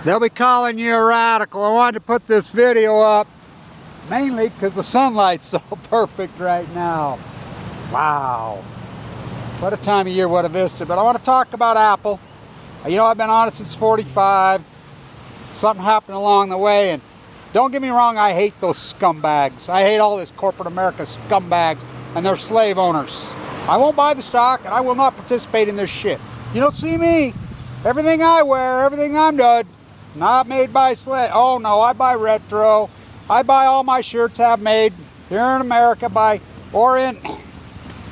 They'll be calling you a radical. I wanted to put this video up mainly because the sunlight's so perfect right now. Wow. What a time of year, what a vista. But I want to talk about Apple. You know, I've been on it since 45. Something happened along the way, and don't get me wrong, I hate those scumbags. I hate all this corporate America scumbags and their slave owners. I won't buy the stock, and I will not participate in this shit. You don't see me. Everything I wear, everything I'm doing, not made by slave. Oh no, I buy retro. I buy all my shirts have made here in America by, or in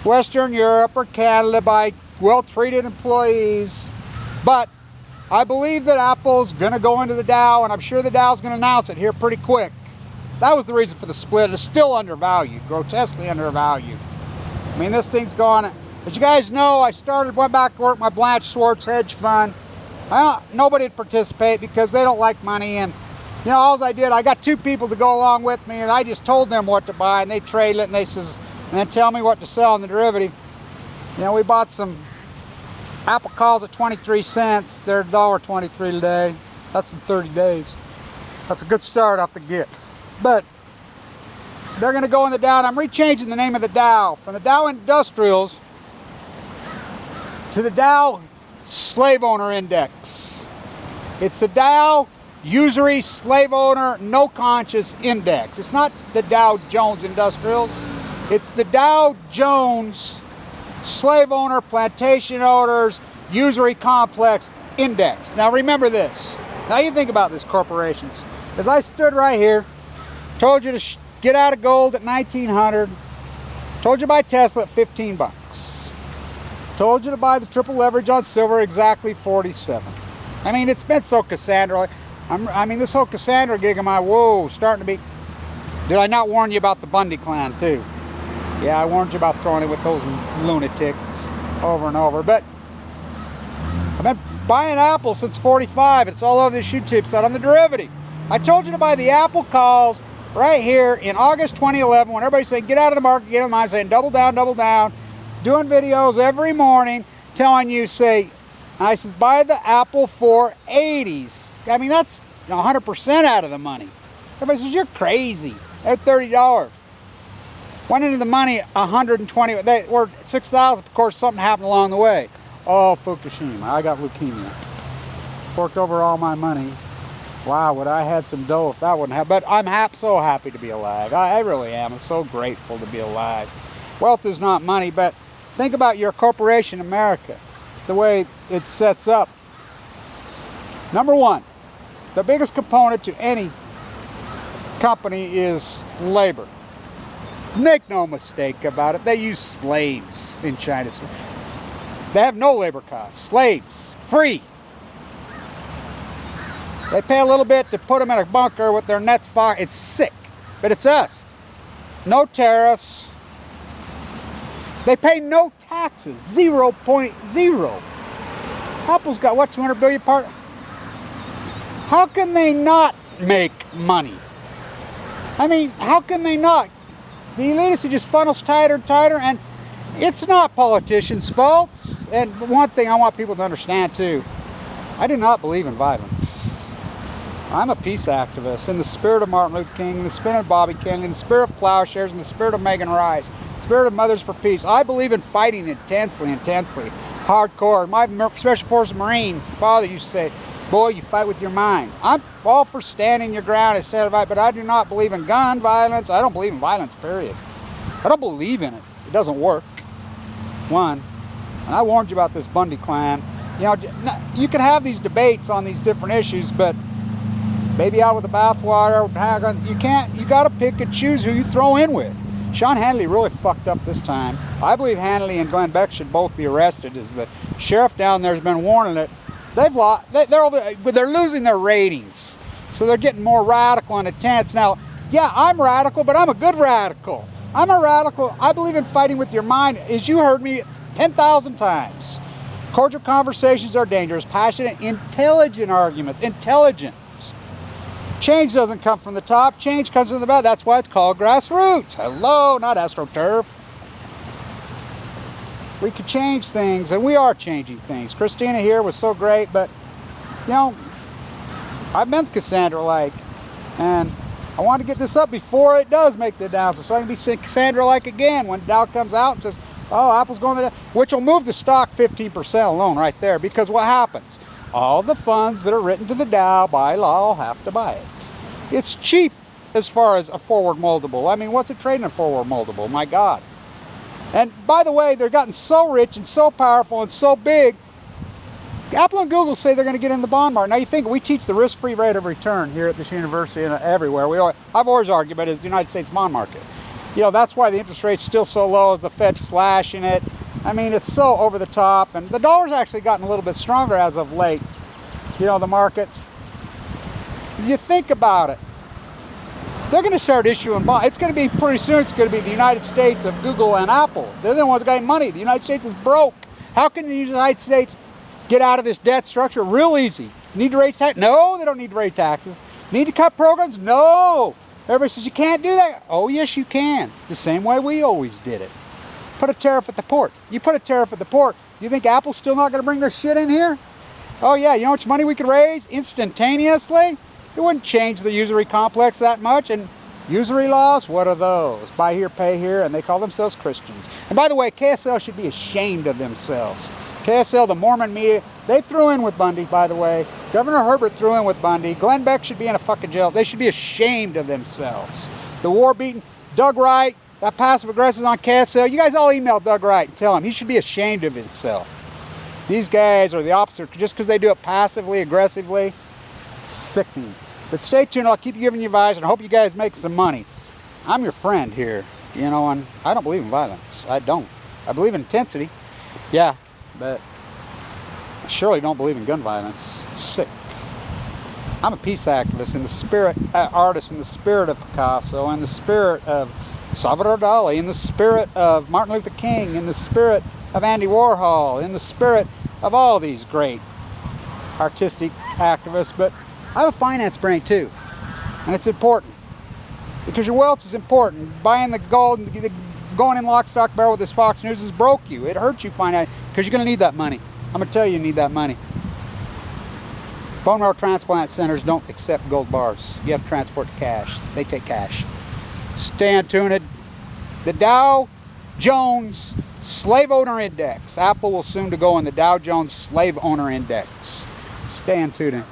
Western Europe or Canada by well-treated employees. But I believe that Apple's going to go into the Dow, and I'm sure the Dow's going to announce it here pretty quick. That was the reason for the split. It's still undervalued, grotesquely undervalued. I mean, this thing's gone. As you guys know, went back to work my BLANCHSCHWARTZ hedge fund. Nobody would participate because they don't like money, and you know, all I did, I got two people to go along with me, and I just told them what to buy, and they trade it, and they says, and then tell me what to sell in the derivative. You know, we bought some Apple calls at 23 cents. They're $1.23 today. That's in 30 days. That's a good start off the get. But they're going to go in the Dow, and I'm rechanging the name of the Dow from the Dow Industrials to the Dow Slave Owner Index. It's the Dow Usury Slave Owner No Conscious Index. It's not the Dow Jones Industrials. It's the Dow Jones Slave Owner, Plantation Owners, Usury Complex Index. Now remember this. Now you think about this, corporations. As I stood right here, told you to get out of gold at 1900, told you to buy Tesla at 15 bucks. Told you to buy the triple leverage on silver exactly 47. I mean, it's been so Cassandra. I mean, this whole Cassandra gig of mine, whoa, starting to be... Did I not warn you about the Bundy clan, too? Yeah, I warned you about throwing it with those lunatics over and over. But I've been buying Apple since 45. It's all over this YouTube site on the derivative. I told you to buy the Apple calls right here in August 2011 when everybody's saying, get out of the market, get in mind, saying double down, double down. Doing videos every morning telling you, say, I said, buy the Apple 480s. I mean, that's 100% out of the money. Everybody says, you're crazy. They're $30. Went into the money 120. They were 6,000. Of course, something happened along the way. Oh, Fukushima. I got leukemia. Forked over all my money. Wow, would I had some dough if that wouldn't happen. But I'm so happy to be alive. I really am. I'm so grateful to be alive. Wealth is not money, but think about your corporation, America, the way it sets up. Number one, the biggest component to any company is labor. Make no mistake about it. They use slaves in China. They have no labor costs. Slaves, free. They pay a little bit to put them in a bunker with their nets fire. It's sick, but it's us. No tariffs. They pay no taxes, 0.0. Apple's got, what, 200 billion part? How can they not make money? I mean, how can they not? The elitists just funnels tighter and tighter, and it's not politicians' fault. And one thing I want people to understand too, I do not believe in violence. I'm a peace activist in the spirit of Martin Luther King, in the spirit of Bobby Kennedy, in the spirit of plowshares, in the spirit of Megan Rice. Spirit of Mothers for Peace. I believe in fighting intensely, hardcore. My Special Forces Marine father used to say, boy, you fight with your mind. I'm all for standing your ground instead of fight, but I do not believe in gun violence. I don't believe in violence, period. I don't believe in it. It doesn't work. One, and I warned you about this Bundy clan. You know, you can have these debates on these different issues, but baby out with the bathwater, you can't, you got to pick and choose who you throw in with. Sean Hannity really fucked up this time. I believe Hannity and Glenn Beck should both be arrested, as the sheriff down there has been warning it. They've lost, they're losing their ratings. So they're getting more radical and intense. Now, yeah, I'm radical, but I'm a good radical. I'm a radical. I believe in fighting with your mind, as you heard me 10,000 times. Cordial conversations are dangerous. Passionate, intelligent arguments. Intelligent. Change doesn't come from the top. Change comes from the bottom. That's why it's called grassroots. Hello, not AstroTurf. We could change things, and we are changing things. Christina here was so great, but, you know, I've been to Cassandra Lake, and I want to get this up before it does make the announcement, so I can be Cassandra Lake again when Dow comes out and says, oh, Apple's going to, which will move the stock 15% alone right there, because what happens? All the funds that are written to the Dow by law have to buy it. It's cheap as far as a forward multiple. I mean, what's it trading a forward multiple? My God. And by the way, they've gotten so rich and so powerful and so big, Apple and Google say they're going to get in the bond market. Now you think we teach the risk-free rate of return here at this university and everywhere. I've always argued about it is the United States bond market. You know, that's why the interest rate's still so low as the Fed's slashing it. I mean, it's so over the top, and the dollar's actually gotten a little bit stronger as of late. You know, the markets, you think about it, they're going to start issuing bonds. It's going to be pretty soon, it's going to be the United States of Google and Apple. They're the ones that got money. The United States is broke. How can the United States get out of this debt structure? Real easy. Need to raise taxes? No, they don't need to raise taxes. Need to cut programs? No. Everybody says you can't do that. Oh, yes, you can. The same way we always did it. Put a tariff at the port. You put a tariff at the port. You think Apple's still not going to bring their shit in here? Oh, yeah, you know how much money we could raise instantaneously? It wouldn't change the usury complex that much. And usury laws, what are those? Buy here, pay here, and they call themselves Christians. And by the way, KSL should be ashamed of themselves. KSL, the Mormon media, they threw in with Bundy, by the way. Governor Herbert threw in with Bundy. Glenn Beck should be in a fucking jail. They should be ashamed of themselves. The war-beaten Doug Wright, that passive-aggressive on KSL. You guys all email Doug Wright and tell him he should be ashamed of himself. These guys are the opposite. Just because they do it passively, aggressively, sickening. But stay tuned. I'll keep giving you advice, and I hope you guys make some money. I'm your friend here, you know, and I don't believe in violence. I don't. I believe in intensity. Yeah, but I surely don't believe in gun violence. It's sick. I'm a peace activist in the spirit, artist in the spirit of Picasso, in the spirit of Salvador Dali, in the spirit of Martin Luther King, in the spirit of Andy Warhol, in the spirit of all these great artistic activists. But I have a finance brain too, and it's important because your wealth is important. Buying the gold and going in lock, stock, barrel with this Fox News has broke you. It hurts you financially because you're going to need that money. I'm going to tell you, you need that money. Bone marrow transplant centers don't accept gold bars. You have to transport to cash. They take cash. Stay tuned. The Dow Jones Slave Owner Index. Apple will soon to go on the Dow Jones Slave Owner Index. Stay tuned.